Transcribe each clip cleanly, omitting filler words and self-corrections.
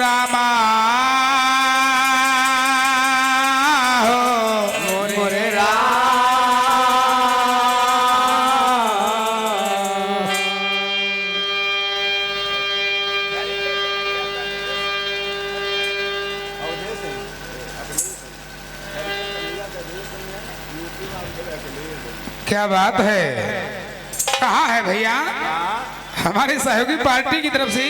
रामा मोरे राम। क्या बात है, कहाँ है भैया हमारी सहयोगी पार्टी की तरफ से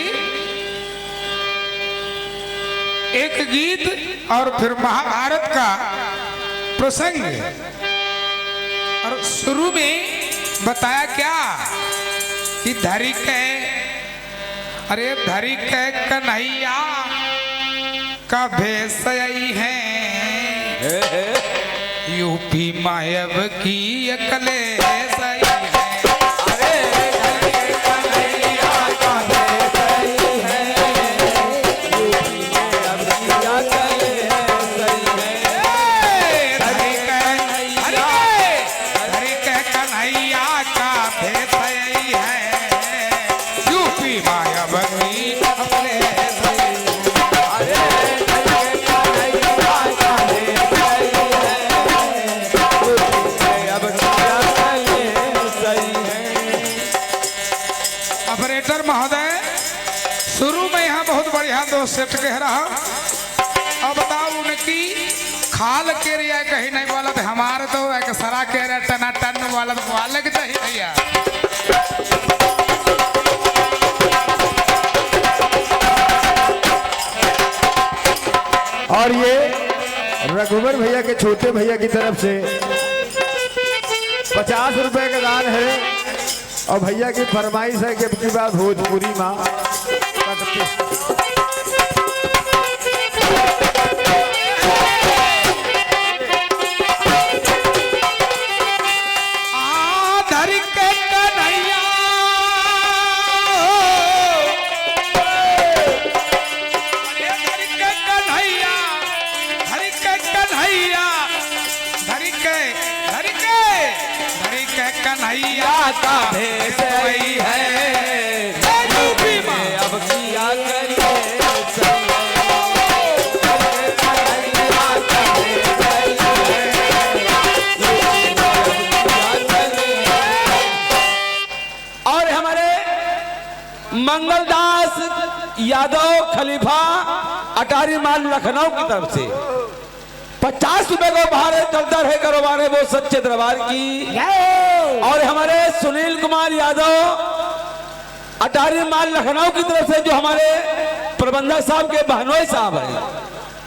एक गीत और फिर महाभारत का प्रसंग। और शुरू में बताया क्या कि धरी के, अरे धरी के कन्हैया का भेष यही है, यूपी मायब की अकले सही है। ऑपरेटर महोदय, शुरू में यहाँ बहुत बढ़िया दो सेट कह रहा, अब बताओ उनकी खाल के रिया कहीं नहीं वाला तो हमारे तो एक सरा के रिया टना टन वाला तो वाले के चाहिए भैया। और ये रघुवर भैया के छोटे भैया की तरफ से 50 रुपए का दान है। और भैया की फरमाइश है कि अब की बात भोजपुरी माँ कन्हैया का भेष वही है, यूपी में अब किया और हमारे मंगलदास यादव खलीफा अटारी माल लखनऊ की तरफ से 50 रुपए को भाड़े चलता रहे कारोबार है वो सच्चे दरबार की। और हमारे सुनील कुमार यादव अटारी माल लखनऊ की तरफ से जो हमारे प्रबंधक साहब के बहनोई साहब हैं,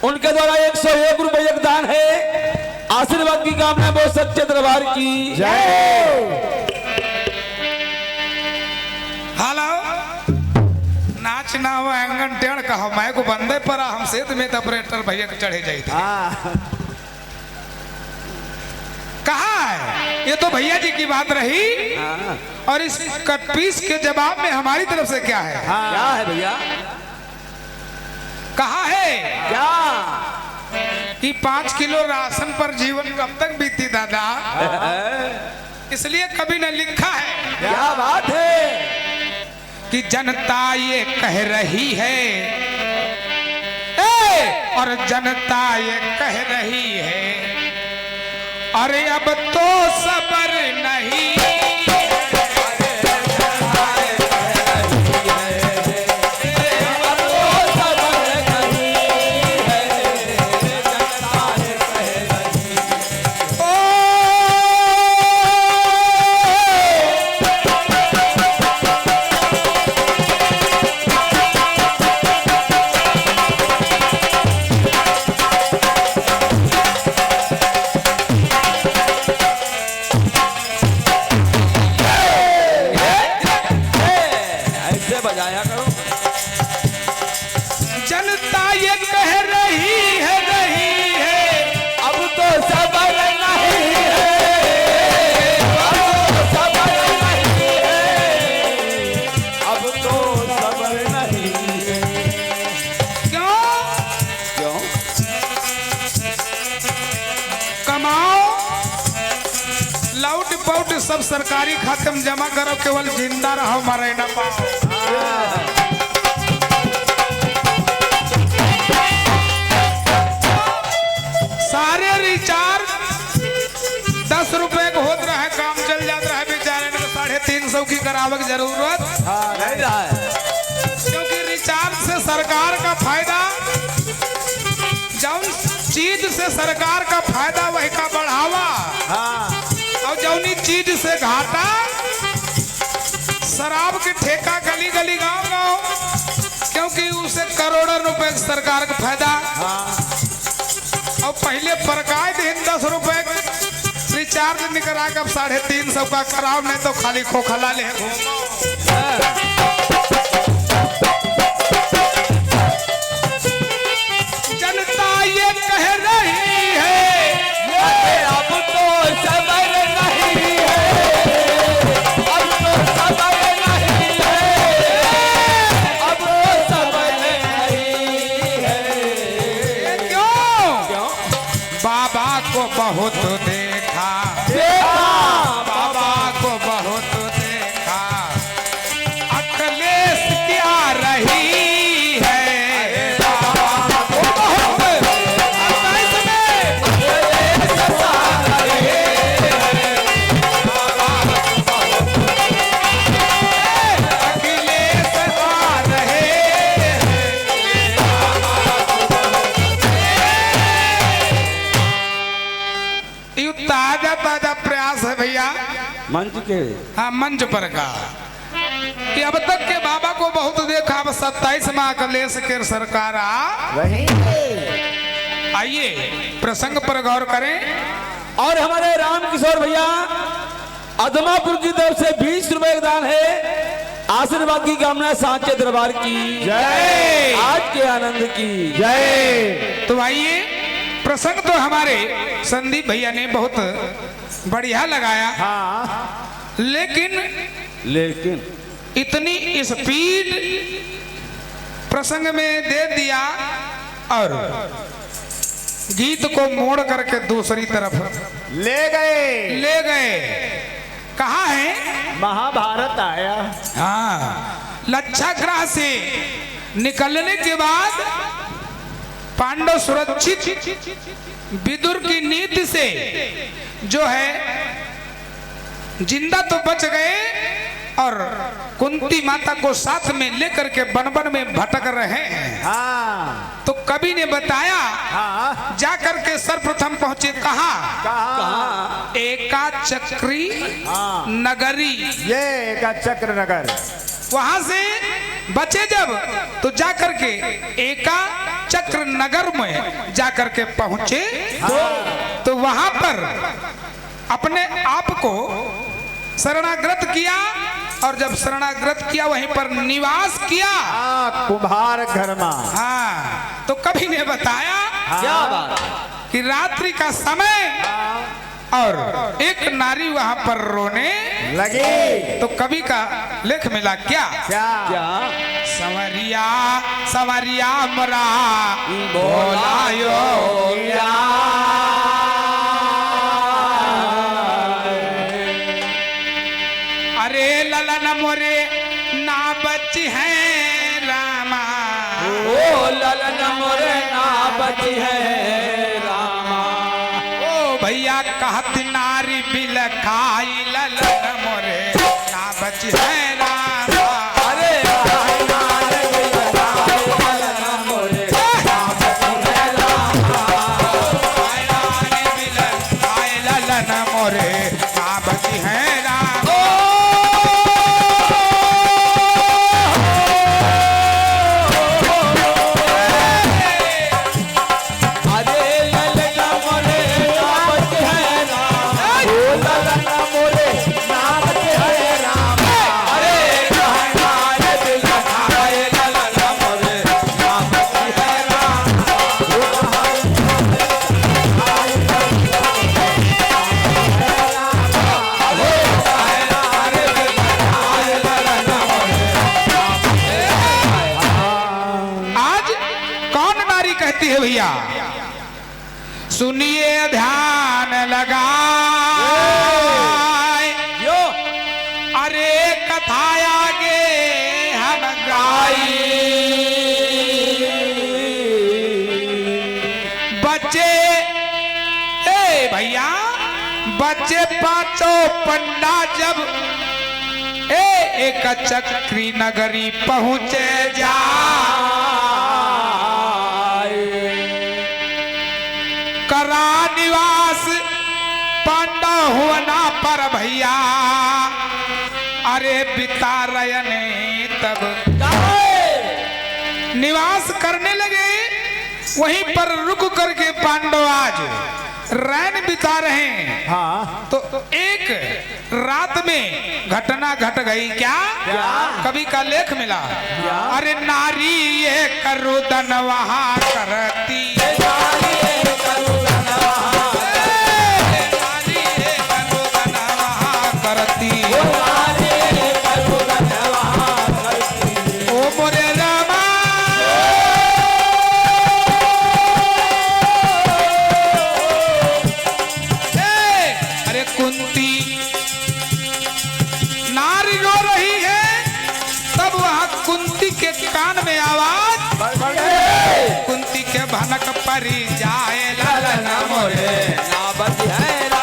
उनके द्वारा 101 रुपए योगदान है। आशीर्वाद की कामना वो सच्चे दरबार की जय। हेलो नाच ना हो आंगन टेढ़ कहा मैं को बंदे पर हमसे तो मैं तो ऑपरेटर भैया को चढ़े जाई थी। कहा है ये तो भैया जी की बात रही। और इस कटपीस के जवाब में हमारी तरफ से क्या है? क्या है भैया? कहा है क्या कि 5 किलो राशन पर जीवन कब तक बीती दादा, इसलिए कभी न लिखा है। क्या बात है कि जनता ये कह रही है, और जनता ये कह रही है, अरे अब तो सबर नहीं। बजाया करो। जनता ये कह रही है, अब तो सबर नहीं है, अब तो सबर नहीं है, अब तो सबर नहीं है। क्यों क्यों? कमाओ लाउट पाउट सब सरकारी खाते में जमा करो, केवल जिंदा रहो मरे न पाओ। करावे की जरूरत, नहीं रहा है। क्योंकि रिचार्ज से सरकार का फायदा, जौन चीज से सरकार का फायदा वही का बढ़ावा, और जौनी चीज से घाटा, शराब की ठेका गली गली गांव गांव, क्योंकि उसे करोड़ों रुपए सरकार का फायदा। और पहले परकाय दिन 10 रुपए रिचार्ज निकला के अब 350 का कराओ, नहीं तो खाली खोखला ले जनता ये कह रही है अब तो समय नहीं है, अब तो समय नहीं है, अब तो समय नहीं है। क्यों? बाबा को बहुत देखा, बाबा को बहुत देखा, अखिलेश क्या रही है, बाबा को बहुत अखिलेश आ रहे हैं। ताजा ताजा प्रयास है भैया, मंच के हाँ मंच पर का, कि अब तक के बाबा को बहुत देखा, अब 27 में अखिलेश के सरकार आइए प्रसंग पर गौर करें। और हमारे राम किशोर भैया अदमापुर की तरफ से 20 रुपए दान है। आशीर्वाद की कामना सांचे दरबार की जय, आज के आनंद की जय। तो आइए, प्रसंग तो हमारे संदीप भैया ने बहुत बढ़िया लगाया, लेकिन इतनी स्पीड प्रसंग में दे दिया और गीत को मोड़ करके दूसरी तरफ ले गए। कहा है महाभारत आया। हाँ, लच्छाग्रह से निकलने के बाद पांडव सुरक्षित विदुर की नीति से जो है जिंदा तो बच गए, और कुंती माता को साथ में लेकर के वन में भटक रहे हैं। तो कवि ने बताया, जाकर के सर्वप्रथम पहुंचे कहा एका चक्री नगरी, ये का चक्र नगर। वहां से बचे जब तो जाकर के एका चक्र नगर में जाकर के पहुंचे, तो वहां पर अपने आप को शरणागत किया, और जब शरणागत किया वहीं पर निवास किया, कुम्हार घर में। हाँ, तो कवि ने बताया क्या बात कि रात्रि का समय और एक नारी वहां पर रोने लगी। तो कवि का लेख मिला क्या क्या संवरिया संवरिया मरा बोलायो अरे ललन मोरे ना बची है रामा, ओ ललन मोरे ना बची है रामा। ओ भैया कहती नारी बिलखाई ललन मोरे ना बची है रामा। अरे भैया सुनिए ध्यान लगा, अरे कथा आगे हम गाई, बच्चे भैया बच्चे पांचों पंडा जब एक चक्री नगरी पहुँचे जा करा निवास पांडव हुआ पर भैया अरे बिता रयने तब निवास करने लगे। वहीं पर रुक करके पांडव आज रैन बिता रहे हैं। हाँ तो एक रात में घटना घट गई। क्या कवि का लेख मिला। अरे नारी ये करुदन वहां करती नारी ये करुदन वहां करती ओ मोरे रामा अरे कुंती नारी रो रही है। तब वहां कुंती के कान में आवाज कुंती के भनक परी जाए ललन मोरे ना बतिहरा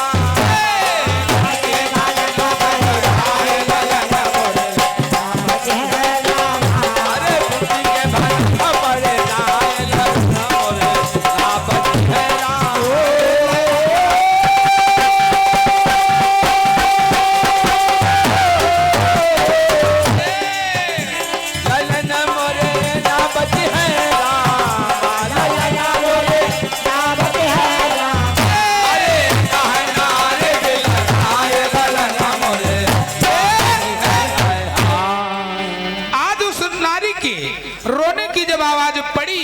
रोने की जब आवाज पड़ी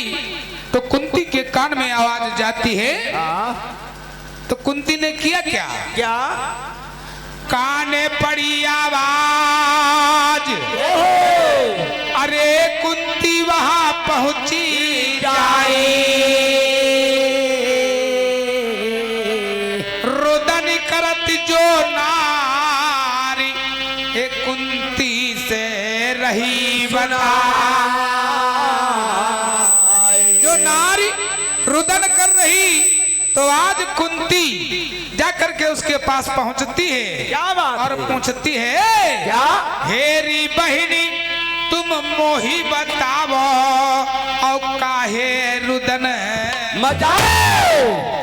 तो कुंती के कान में आवाज जाती है। तो कुंती ने किया क्या क्या काने पड़ी आवाज अरे कुंती वहां पहुंची जाई रुदन करत जो नारी ए कुंती से रही बना जो नारी रुदन कर रही। तो आज कुंती जाकर के उसके पास पहुंचती है। क्या बात और पूछती है क्या हेरी बहिनी तुम मोही बतावो और काहे रुदन मचाओ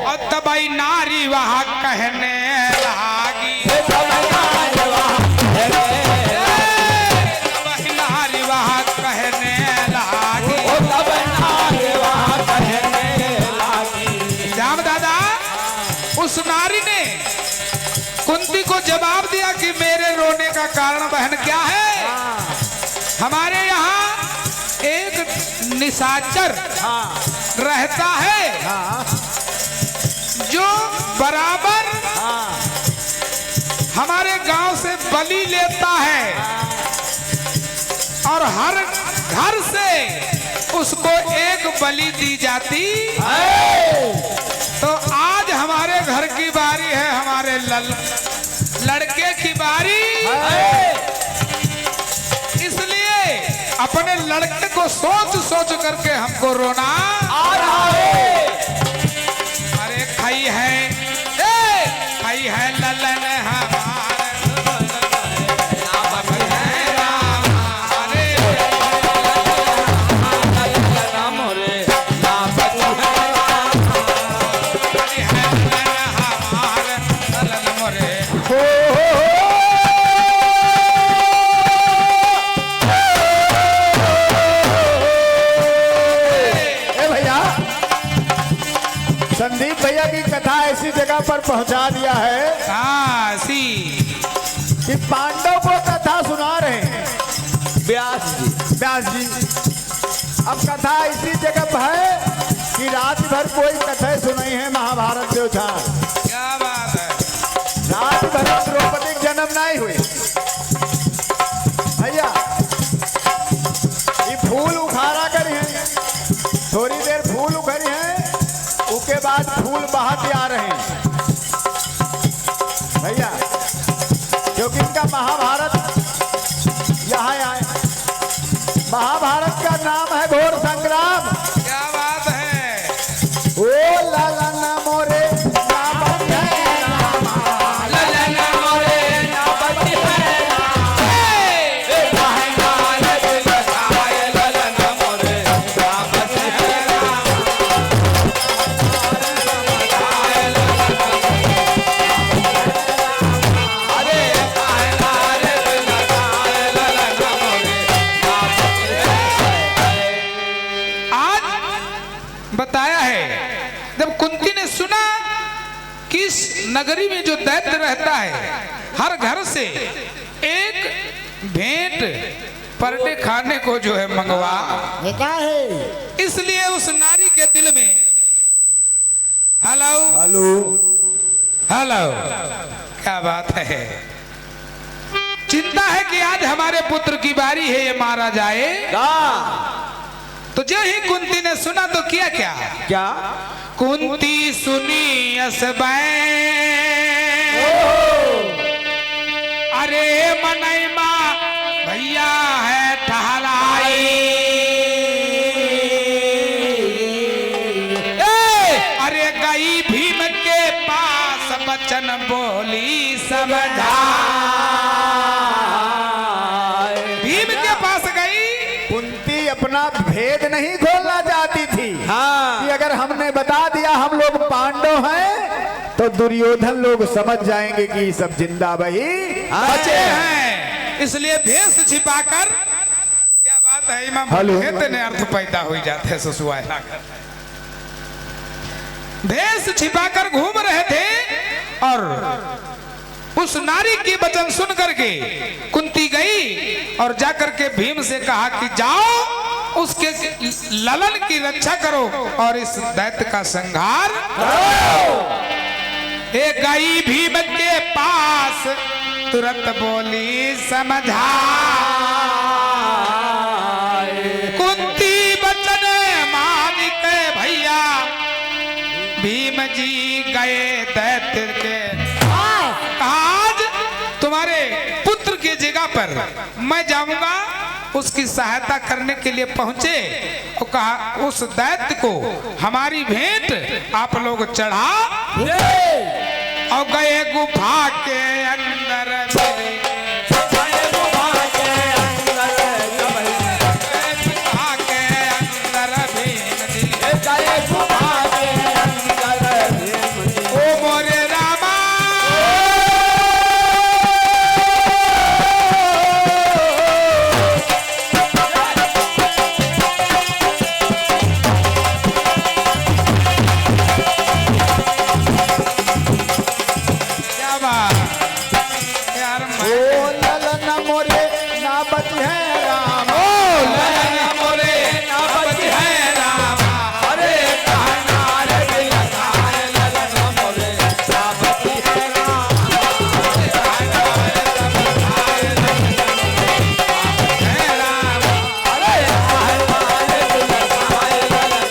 और तबाई नारी वहां कहने लागी नारी वहां कहने लागी जाम दादा उस नारी ने कुंती को जवाब दिया कि मेरे रोने का कारण बहन क्या है। हमारे यहाँ एक निशाचर रहता है जो बराबर हमारे गांव से बलि लेता है और हर घर से उसको एक बलि दी जाती है। तो आज हमारे घर की बारी है, हमारे लड़के की बारी इसलिए अपने लड़के को सोच सोच करके हमको रोना आ रहा है। अरे खाई है ललन हमारे संदीप भैया की कथा ऐसी जगह पर पहुंचा दिया है कि पांडव को कथा सुना रहे हैं व्यास जी। अब कथा इसी जगह पर है कि रात भर कोई कथा सुनाई है महाभारत से उछाल। क्या बात है। रात भर द्रौपदी की जन्म नहीं हुई भैया। ये फूल उखाड़ा करी है, थोड़ी देर फूल उखड़ी है, उसके बाद फूल बहाते आ रहे हैं भैया, क्योंकि इनका महाभारत यहाँ आए। महाभारत का नाम है घोर संग्राम। क्या बात है। ओ लाला ना मोरे बताया है, जब कुंती ने सुना कि इस नगरी में जो दैत्य रहता है हर घर से एक भेंट पर डे खाने को जो है मंगवा, इसलिए उस नारी के दिल में हेलो हेलो हेलो क्या बात है, चिंता है कि आज हमारे पुत्र की बारी है, ये मारा जाए। तो जो ही कुंती ने सुना तो किया क्या क्या कुंती सुनी असबै अरे मनई माँ भैया है ठहलाई, अरे गई भीम के पास बचन बोली समझा, भीम के पास गई। कुंती अपना भेद नहीं खोलना चाहती थी हाँ। कि अगर हमने बता दिया हम लोग पांडव हैं तो दुर्योधन लोग समझ जाएंगे कि सब जिंदा भाई बचे हैं, इसलिए भेष छिपाकर, क्या बात है इमाम, हेलो। इतने अर्थ पैदा हो जाते हैं ससुआए लाकर, भेष छिपाकर घूम रहे थे और उस नारी की वचन सुन करके कुंती गई और जाकर के भीम से कहा कि जाओ उसके ललन की रक्षा करो और इस दैत्य का संहार करो। एक गई भीम के पास तुरंत बोली समझा, कुंती वचन मान के भैया भीम जी गए दैत्य के, आज तुम्हारे पुत्र की जगह पर मैं जाऊंगा, उसकी सहायता करने के लिए पहुंचे और कहा उस दैत्य को हमारी भेंट आप लोग चढ़ा और गए गुफा के अंदर, गुफा के अंदर भीम जी, ओ मोरे रामा क्या बात यार, ओ ललन मोरे ना बच है राम, ललन मोरे ना बच है रामा, अरे कहना रे दिलका है ललन मोरे ना बची है राम, है राम। अरे कहना रे दिलका है ललन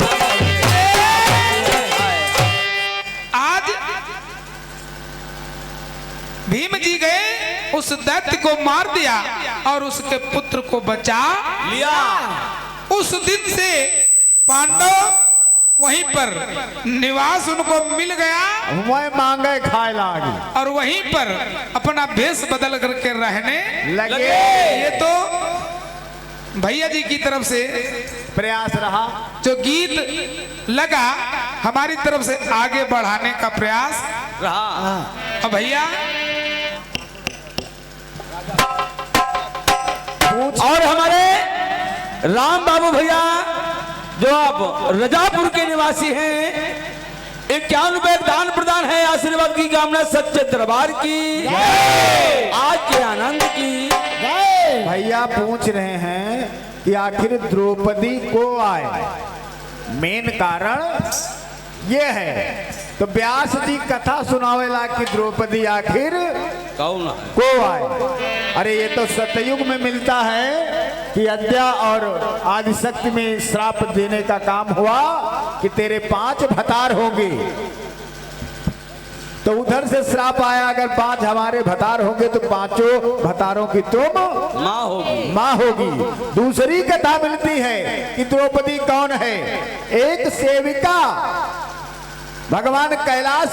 आज भीम जी गए उस दैत्य को मार दिया और उसके पुत्र को बचा लिया। उस दिन से पांडव वहीं पर निवास उनको मिल गया मैं मांगे खाए लागी और वहीं पर अपना भेष बदल करके रहने लगे। ये तो भैया जी की तरफ से प्रयास रहा, जो गीत लगा हमारी तरफ से आगे बढ़ाने का प्रयास रहा। अब भैया और हमारे राम बाबू भैया जो आप रजापुर के निवासी हैं, 51 दान प्रदान है, आशीर्वाद की कामना सच्चे दरबार की, आज के आनंद की। भैया पूछ रहे हैं कि आखिर द्रौपदी को आए, मेन कारण ये है। तो व्यास जी कथा सुनावेला कि द्रौपदी आखिर कौन को आए। अरे ये तो सतयुग में मिलता है कि अद्या और आदिशक्ति में श्राप देने का काम हुआ कि तेरे 5 भतार होंगे, तो उधर से श्राप आया अगर 5 हमारे भतार होंगे तो 5 भतारों की तुम माँ होगी। माँ होगी। दूसरी कथा मिलती है कि द्रौपदी कौन है, एक सेविका भगवान कैलाश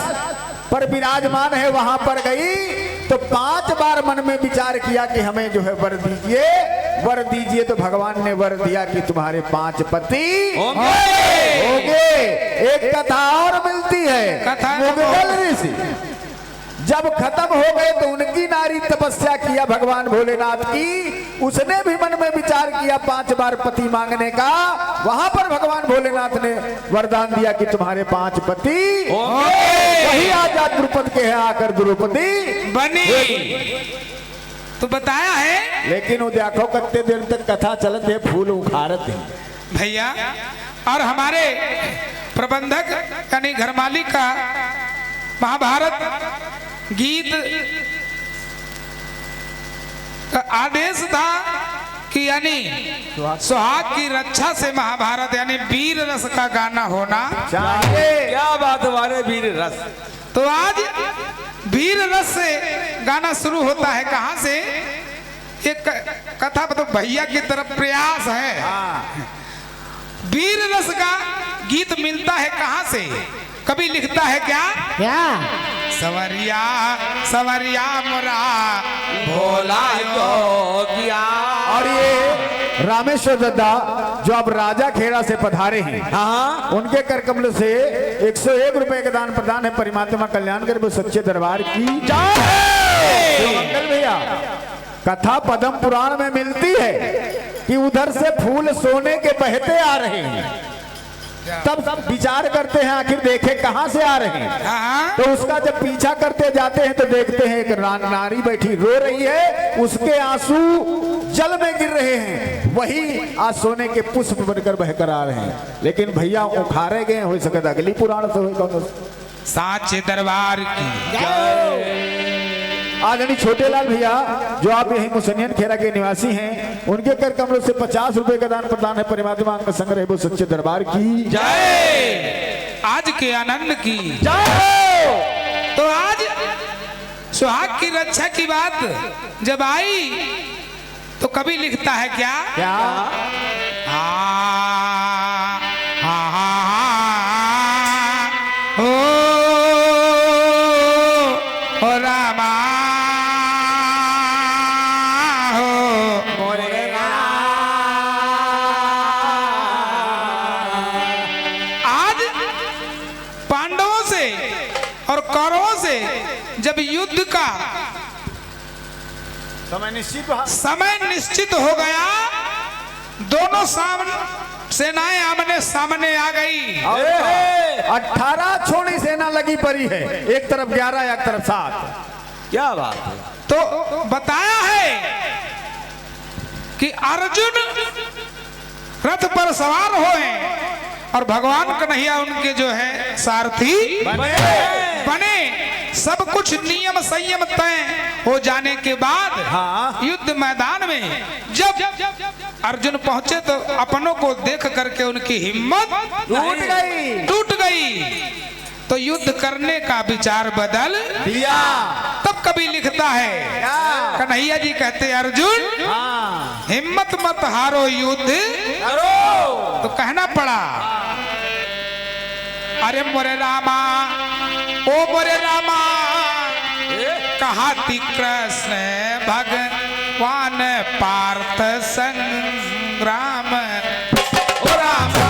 पर विराजमान है, वहां पर गई तो 5 बार मन में विचार किया कि हमें जो है वर दीजिए, वर दीजिए। तो भगवान ने वर दिया कि तुम्हारे 5 पति होंगे। एक कथा और मिलती है, कथा मुगल ऋषि जब खत्म हो गए तो उनकी नारी तपस्या किया भगवान भोलेनाथ की, उसने भी मन में विचार किया 5 बार पति मांगने का। वहां पर भगवान भोलेनाथ ने वरदान दिया कि तुम्हारे 5 पति वही आजा द्रुपद के हैं आकर द्रौपदी बनी। तो बताया है लेकिन वो देखो कितने देर तक कथा चलत है, फूल उखाड़त है भैया। और हमारे प्रबंधक यानी घर मालिक का महाभारत गीत का आदेश था कि यानी सुहाग की रक्षा से महाभारत यानी वीर रस का गाना होना चाहिए। क्या बात हमारे वीर रस। तो आज वीर रस से गाना शुरू होता है। कहां से? एक कथा तो भैया की तरफ प्रयास है। वीर रस का गीत मिलता है कहां से? कभी लिखता है क्या? सवरिया सवरिया मोरा भोला जोगिया। और ये रामेश्वर दद्दा जो अब राजा खेड़ा से पधारे हैं, हाँ उनके कर कमल से 101 रुपए का दान प्रदान है। परमात्मा कल्याण करे वो सच्चे दरबार की मंगल। भैया कथा पद्म पुराण में मिलती है कि उधर से फूल सोने के बहते आ रहे हैं। तब सब विचार करते हैं आखिर देखे कहां से आ रहे हैं। तो उसका जब पीछा करते जाते हैं तो देखते हैं एक नारी बैठी रो रही है, उसके आंसू जल में गिर रहे हैं। वही आज सोने के पुष्प बनकर बहकर आ रहे हैं। लेकिन भैया उखाड़े गए हो सकता अगली पुराण से होगा। साचे दरबार की आदरणीय छोटे लाल भैया जो आप यही मुसनियन खेरा के निवासी हैं, उनके कर कमलों से 50 रुपए का दान प्रदान है। परमात्मा का संग रहे वो सच्चे दरबार की जय। आज के आनंद की जय। तो आज सुहाग की रक्षा की बात जब आई तो कभी लिखता है क्या? क्या हो रामा जब युद्ध का समय निश्चित हो गया, दोनों सेनाएं आमने सामने आ गई। 18 छोड़ी सेना लगी पड़ी है, एक तरफ 11 एक तरफ 7। क्या बात है। तो बताया है कि अर्जुन रथ पर सवार हुए और भगवान कन्हैया उनके जो है सारथी बने। सब कुछ नियम संयम तय हो जाने के बाद युद्ध मैदान में जब अर्जुन पहुंचे तो अपनों को देख करके उनकी हिम्मत टूट गई। तो युद्ध करने का विचार बदल दिया। तब कभी लिखता है कन्हैया जी कहते अर्जुन हिम्मत मत हारो युद्ध करो। तो कहना पड़ा अरे मोरे रामा ओ मोरे रामा कहाती कृष्ण भगवान पार्थ संग्राम ओ रामा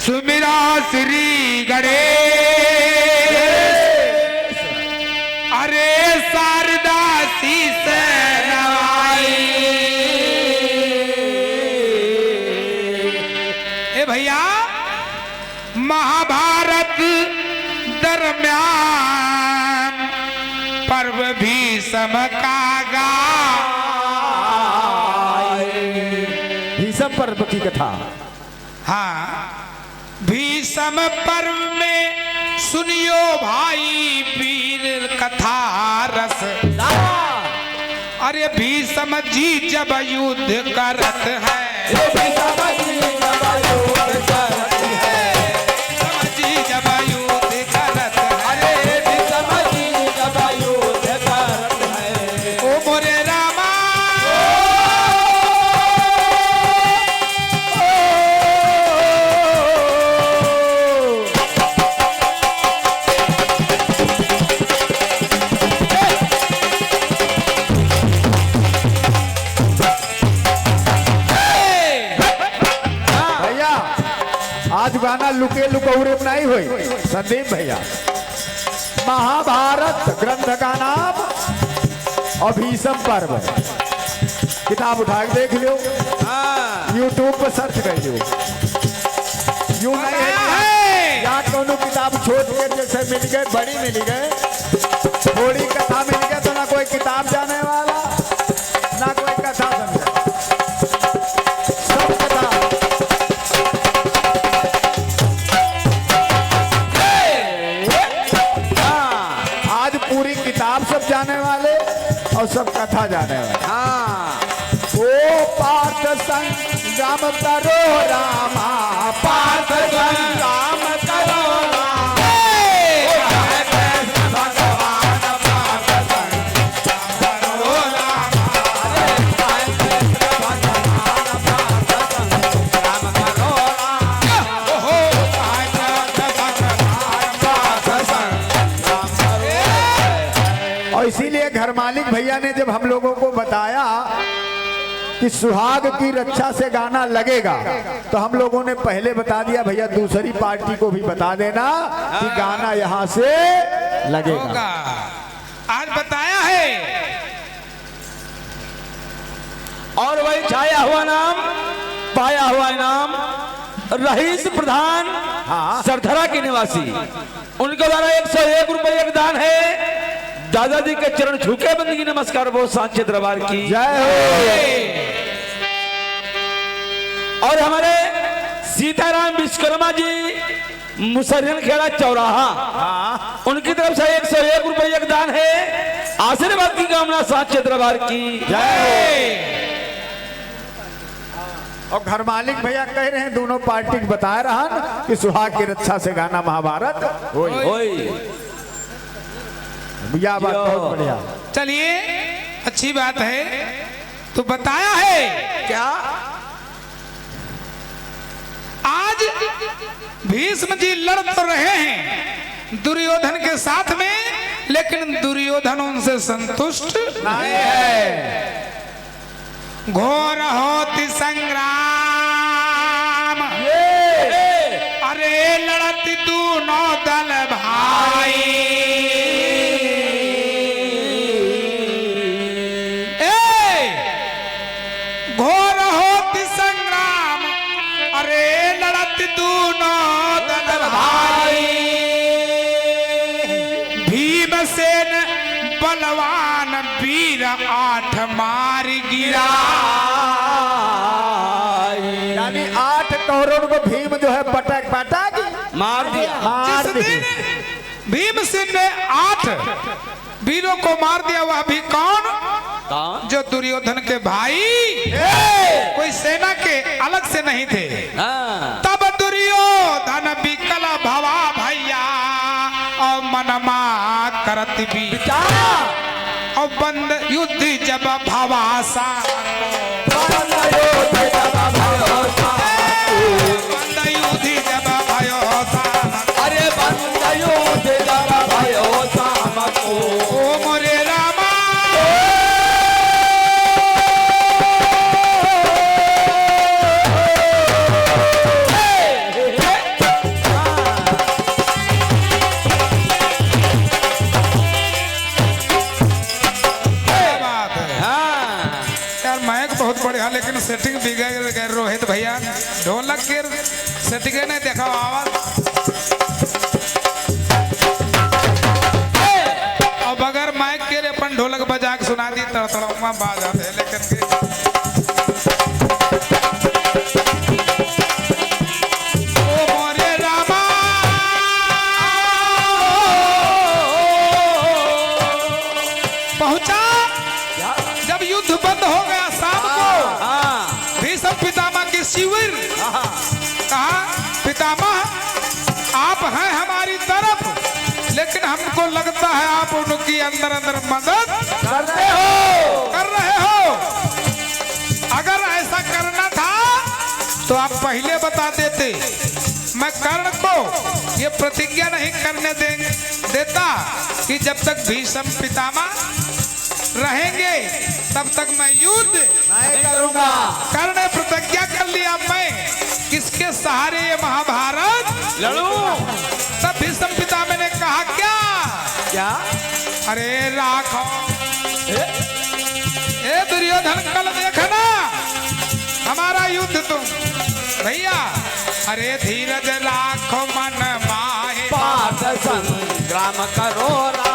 सुमिरा श्री गणेश अरे शारदा शीस नवाई। ए भैया महाभारत दरम्यान भीषम का भीषम पर्व की कथा। हाँ, भीषम पर्व में सुनियो भाई वीर कथा रस। अरे भीषम जी जब युद्ध करत है, भीषम जी जब युद्ध करत है, ओ मोरे रामा भैया आज गाना लुके लुकौरे में नहीं हुई संदीप भैया। महाभारत ग्रंथ का नाम अभीषम पर्व। किताब उठा के देख लो, यूट्यूब पर सर्च कर लो। यूं नहीं है या कोनो किताब छोट के जैसे मिल गए, बड़ी मिल गए, थोड़ी कथा मिल गए तो ना कोई किताब जाने वाला ना कोई कथा समझे। सब कथा आज पूरी किताब सब जाने वाले और सब कथा जाने वाले। ओ पार्थ संग्राम करो रामा, पार्थ संग्राम करो रामा। और इसीलिए घर मालिक भैया ने जब हम लोगों को बताया कि सुहाग की रक्षा से गाना लगेगा, तो हम लोगों ने पहले बता दिया भैया दूसरी पार्टी को भी बता देना कि गाना यहाँ से लगेगा। होगा। आज बताया है और वही छाया हुआ नाम, पाया हुआ इनाम, रईस प्रधान सरधरा के निवासी, उनके द्वारा 101 रुपये एक दान है। दादाजी के चरण छूके बंदगी नमस्कार वो सांचे दरबार की जय हो। और हमारे सीताराम विश्वकर्मा जी मुसरियन खेड़ा चौराहा, उनकी तरफ से 101 रुपये एक दान है। आशीर्वाद की कामना सांचे दरबार की जय। और घर मालिक भैया कह रहे हैं दोनों पार्टी को बता रहा कि सुहाग की रक्षा से गाना महाभारत ओए यह बात बहुत बढ़िया। चलिए अच्छी बात है, तो बताया है क्या आज भीष्म जी लड़ तो रहे हैं दुर्योधन के साथ में, लेकिन दुर्योधन उनसे संतुष्ट नहीं है। घोर होती संग्राम, अरे लड़त दोनों दल भाई, घोर होती संग्राम, अरे लड़त दोनों दल भाई। भीमसेन बलवान वीर 8 मार गिरा, यानी 8 कौरवों को भीम जो है पटक पटक मार दिया। मार जिस दिया। दिन भीमसेन ने 8 वीरों को मार दिया, वह भी कौन? जो दुर्योधन के भाई कोई सेना के अलग से नहीं थे। तब दुर्योधन विकल भवा भैया और मनमा करत भी और बंद युद्ध जब भवासा, बंद युद्ध जब भयोसा, अरे बंदयो दे जरा भयो सामको ओ मोरे रामा बहुत बढ़िया, लेकिन सेटिंग बिगड़ गए रोहित भैया। ढोलक के सेटिंग नहीं देखा आवाज। अब बगैर माइक के लिए अपन अपन ढोलक बजा के सुना दी तड़तड़ौमा बाजा थे लेकिन के ओ मोरे रामा पहुंचा जब युद्ध बंद हो गया शाम को भीष्म पितामह की शिविर कहा पितामह आप हैं हमारी तरफ लेकिन हमको लगता है आप उनकी अंदर अंदर मदद कर रहे हो अगर ऐसा करना था तो आप पहले बता देते मैं कर्ण को ये प्रतिज्ञा नहीं करने देता कि जब तक भीष्म पितामह रहेंगे तब तक मैं युद्ध नहीं करूंगा। कर्ण ने प्रतिज्ञा कर लिया मैं किसके सहारे ये महाभारत लड़ू। तब भीष्म पितामह ने कहा क्या अरे राखो ए दुर्योधन कल देखना हमारा युद्ध तुम भैया अरे धीरज राखो मन माहे पाठ संग्राम करो राम।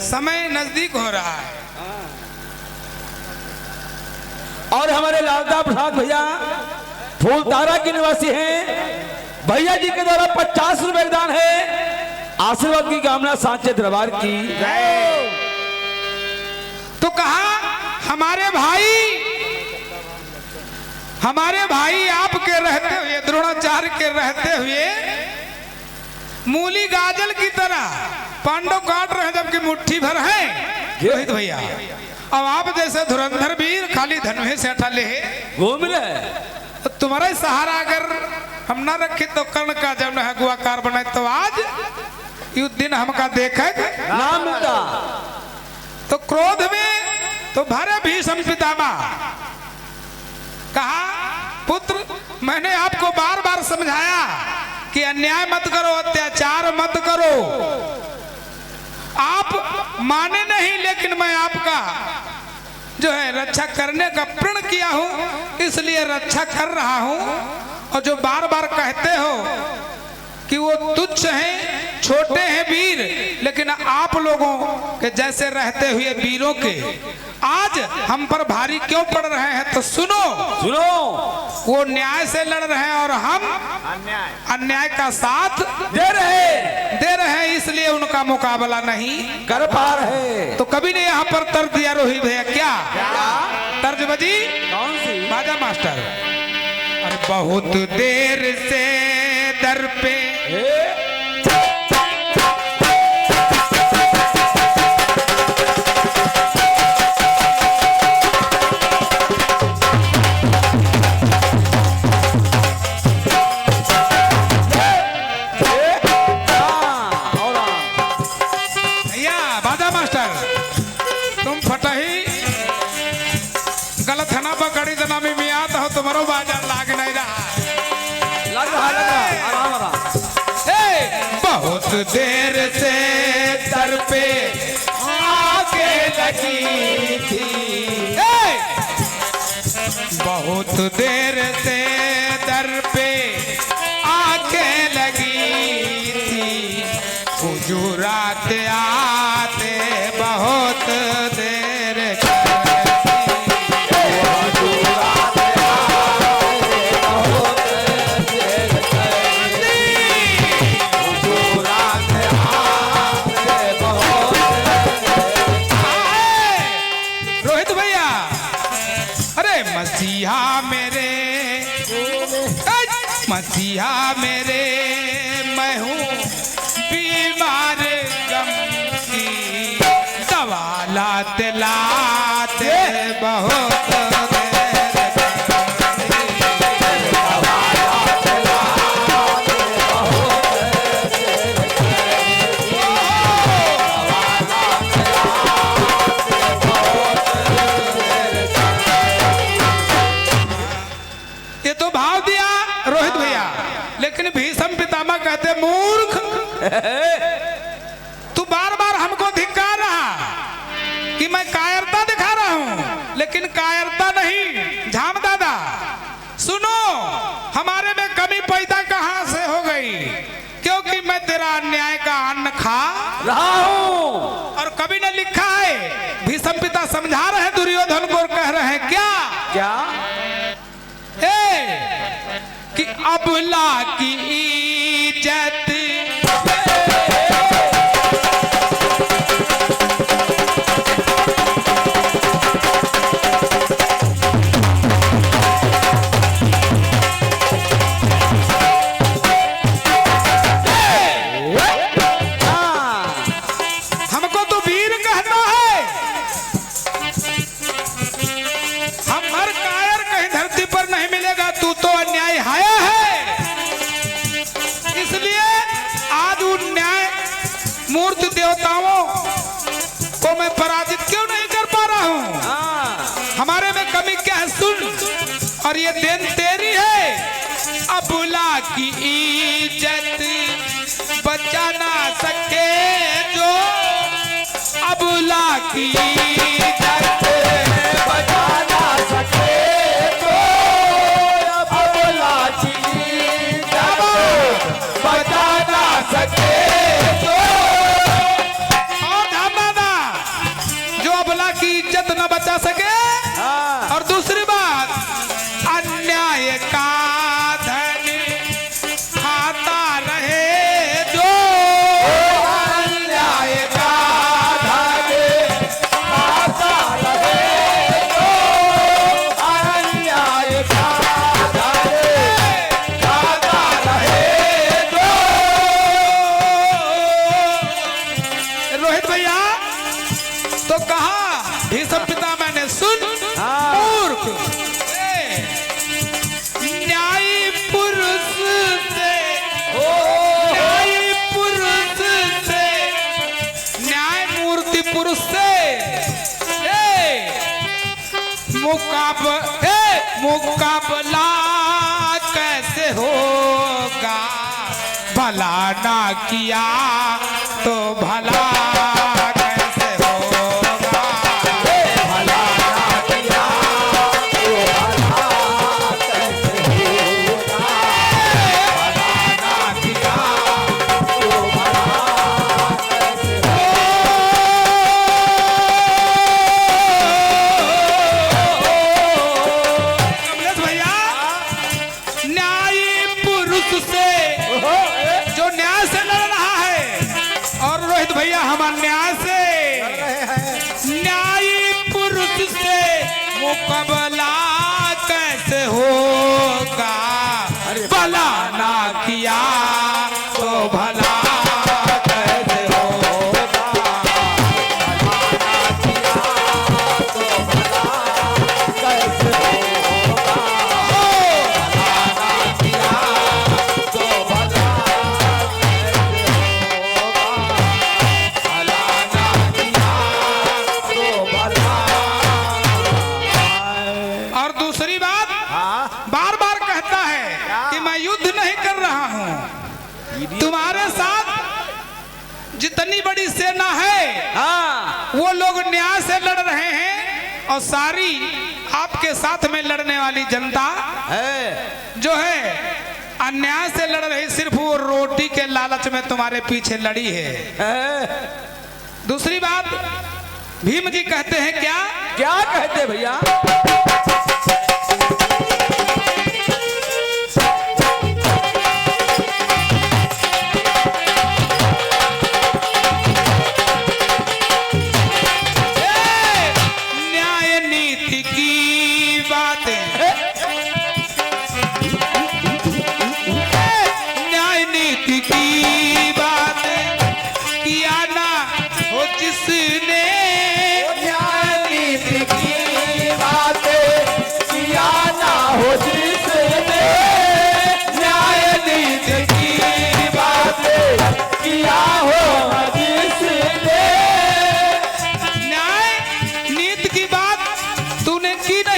समय नजदीक हो रहा है और हमारे लालदा प्रसाद भैया फूलतारा के निवासी हैं। भैया जी के द्वारा 50 रुपए दान है। आशीर्वाद की कामना सांचे दरबार की। तो कहा हमारे भाई आपके रहते हुए द्रोणाचार्य के रहते हुए मूली गाजल की तरह पांडव काट रहे हैं जबकि मुट्ठी भर है रोहित भैया। अब आप जैसे धुरंधर वीर खाली धनुहे से हटा ले घूम रहे तो तुम्हारा सहारा अगर हम ना रखे तो कर्ण का जब है गुआकार बनाए तो आज युद्ध दिन हमका देखे नाम मिलता तो क्रोध में तो भरे भीष्म पितामह कहा पुत्र मैंने आपको बार बार समझाया कि अन्याय मत करो अत्याचार मत करो आप माने नहीं लेकिन मैं आपका जो है रक्षा करने का प्रण किया हूं इसलिए रक्षा कर रहा हूं और जो बार बार कहते हो कि वो तुच्छ हैं छोटे हैं वीर लेकिन आप लोगों के जैसे रहते हुए वीरों के आज हम पर भारी क्यों पड़ रहे हैं तो सुनो वो न्याय से लड़ रहे हैं और हम अन्याय का साथ दे रहे हैं इसलिए उनका मुकाबला नहीं कर पा रहे। तो कभी ने यहाँ पर तर्ज दिया रोहित भैया क्या तर्ज बजी कौन सी बाजा मास्टर अरे बहुत देर से दर पे तुम्हारो बाजार लाग नहीं रहा लग रहा आराम बहुत देर से दर पे आके लगी थी बहुत देर से दर पे आके लगी थी हुजूरात आते बहुत देर मसीहा मेरे मैं हूँ बतलाते बहुत ये तो भाव दिया रोहित भैया, लेकिन भीष्म पितामह कहते मूर्ख, तू बार बार हमको धिक्कार रहा कि मैं कायरता दिखा रहा हूं, लेकिन कायरता नहीं झाम दादा। सुनो, हमारे में कमी पैदा कहां से हो गई? क्योंकि मैं तेरा अन्याय का अन्न खा रहा हूं। और कभी ने लिखा है, भीष्म पिता समझा रहे हैं दुर्योधन को, कह रहे हैं क्या क्या कि अबला की इज्जत हमको तो वीर कहता है, हम हर कायर कहीं धरती पर नहीं मिलेगा, तू तो अन्याय आया है। इसलिए आज उन न्याय मूर्ति देवताओं को मैं पराजित क्यों नहीं कर पा रहा हूं? हमारे में कमी क्या है सुन, और ये देन तेरी है। अबुला की इज्जत बचा ना सके जो, अबुला की इज्जत बचा ना सके तो अबला की इज्जत बचा ना सके तो। और धमादा जो अबला की इज्जत न बचा सके। और दूसरी बात, अन्याय का धन खाता रहे जो, अन्याय का धन खाता रहे तो, अन्याय का धन खाता रहे तो। रोहित भैया तो कहा भीष्म पिता मैंने सुन मूर्ख, न्यायी पुरुष से, न्यायी पुरुष से, न्याय मूर्ति पुरुष से मुकाबला कैसे होगा? भला ना किया तो भला कैसे होगा? भला ना किया तो भला कैसे होगा? भला ना किया तो भला कैसे कमलेश भैया, न्यायी पुरुष से जो न्याय से लड़ रहा है, और रोहित भैया हम अन्याय से, न्यायी पुरुष से मुकाबला कैसे होगा? भला ना किया तो भला कैसे होगा? कैसे होगा? भला ना किया तो भला कैसे होगा? भला ना किया तो भला। और दूसरी बात, बार बार कहता है कि मैं युद्ध नहीं कर रहा हूं, तुम्हारे साथ जितनी बड़ी सेना है वो लोग न्याय से लड़ रहे हैं, और सारी आपके साथ में लड़ने वाली जनता जो है अन्याय से लड़ रही, सिर्फ वो रोटी के लालच में तुम्हारे पीछे लड़ी है। दूसरी बात, भीम जी कहते हैं क्या क्या कहते भैया? न्याय नीति की बातें, न्याय नीति की बातें किया ना हो जिसने,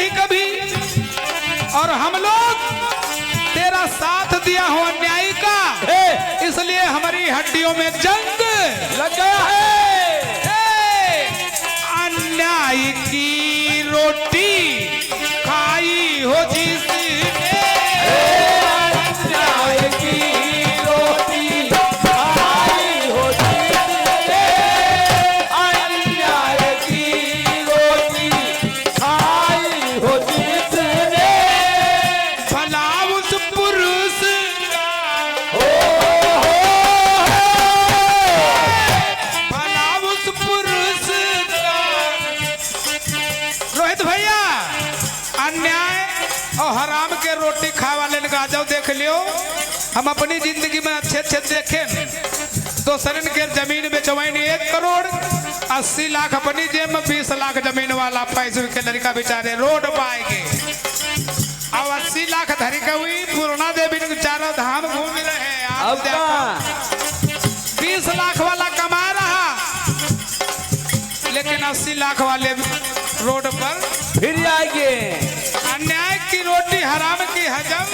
नहीं कभी, और हम लोग तेरा साथ दिया हो अन्याय का, इसलिए हमारी हड्डियों में जंग लग गया है। अन्याय की रोटी खाई हो जिसने, अन्याय की रोटी खाई हो जिसने, अन्याय की रोटी खाई हो जिसने, भला उस पुरुष भला उस पुरुष रोहित भैया, अन्याय और हराम के रोटी खावा लेने का जाओ देख लियो। हम अपनी जिंदगी में अच्छे अच्छे देखें तो सरन के जमीन बेचवाइन 1 करोड़ 80 लाख अपनी जेब में, 20 लाख जमीन वाला पैसे के लड़का बेचारे रोड पाएंगे, और 80 लाख धरी का हुई पूर्णा देवी ने चारों धाम घूम रहे हैं। अब का 20 लाख वाला कमा रहा, लेकिन 80 लाख वाले रोड पर फिर आएंगे। अन्याय की रोटी हराम की हजम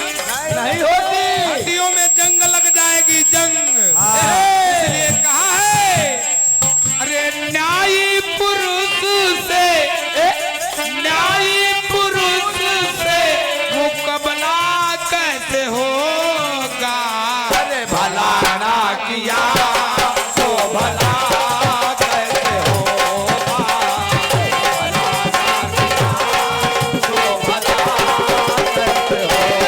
नहीं होती। हड्डियों में जंग लग जाएगी, जंग। इसलिए कहा है, अरे न्यायी पुरुष से, न्यायी पुरुष से मुकाबला कैसे होगा। अरे भला ना किया तो भला कैसे होगा, भला ना किया तो भला कैसे होगा,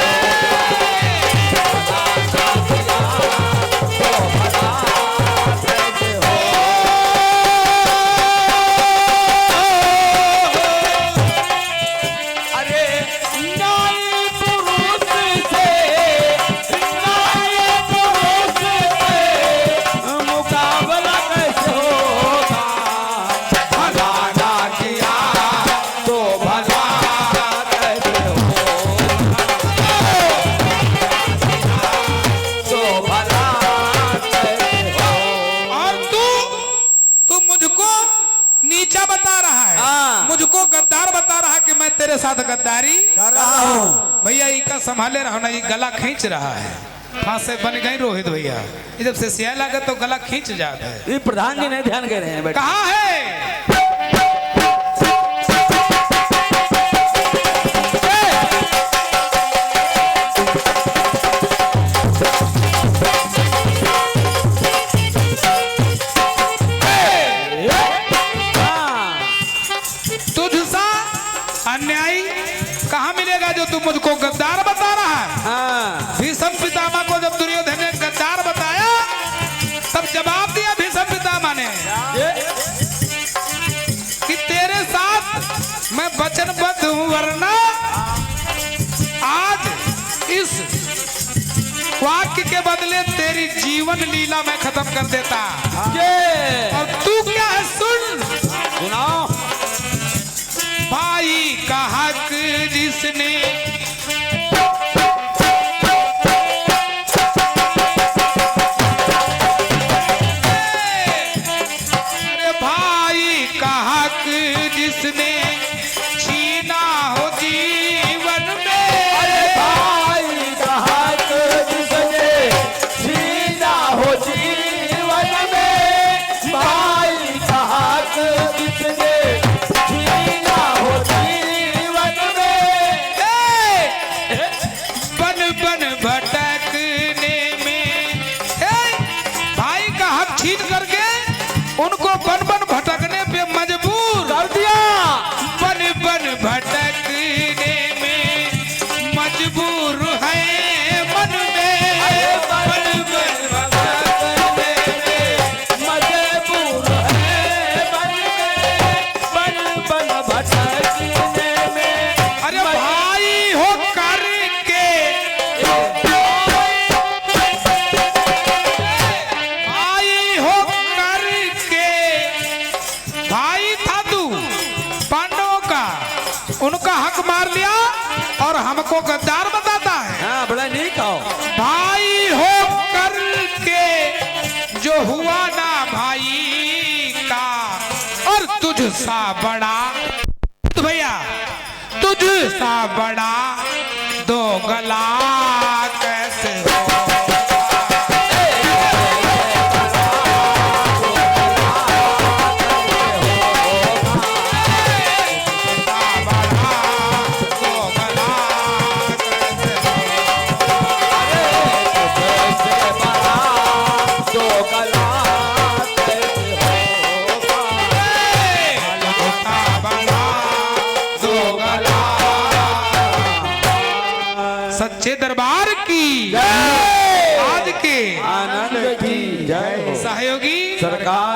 भला ना किया तो भला कैसे होगा। अरे नाई पुरुष से, नाई पुरुष से मुकाबला कैसे होगा, भला ना किया तो भला कैसे होगा, तो भला कैसे होगा। और तू मुझको नीचा बता रहा है, हाँ। मुझको गद्दार बता रहा है कि मैं तेरे साथ गद्दारी कर रहा हूँ। भैया इका संभाले रहो ना, ये गला खींच रहा है। फांसे बन गई रोहित भैया, ये जब से सिया लगे तो गला खींच जाता है। ये प्रधान जी नहीं ध्यान कर रहे हैं बेटा। कहाँ है तुझसा अन्यायी कहाँ मिलेगा जो तू मुझको गद्दार बता रहा है। हाँ। भीष्म पितामह को जब दुर्योधन ने गद्दार बताया, तब जवाब दिया भीष्म पितामह ने कि तेरे साथ मैं वचनबद्ध हूं, वरना आज इस वाक्य के बदले तेरी जीवन लीला मैं खत्म कर देता। और तू क्या है सुन, सुनाओ। भाई का हक जिसने, अरे भाई का हक जिसने छीना हो जीवन में, अरे भाई का हक जिसने छीना हो जीवन में, भाई का हक जिसने छीना हो जीवन में, बन बन भटकने में, भाई का हक छीन करके उनको बन बन भटकने पे मजबूर कर दिया। बन बन भटकने में मजबूर है मन में, बन बन भटकने में मजबूर है मन में, बन बन भटकने में। अरे भाई हो करके, भाई हो करके, भाई था तू पांडवों का, उनका हक मार लिया और हमको गद्दार बताता है। हाँ बड़ा नहीं कहो। भाई हो करके जो हुआ ना भाई का, और तुझ सा बड़ा, तो भैया तुझ सा बड़ा दो गला कैसे हो सच्चे दरबार की आज के आनंद की जय हो। सहयोगी सरकार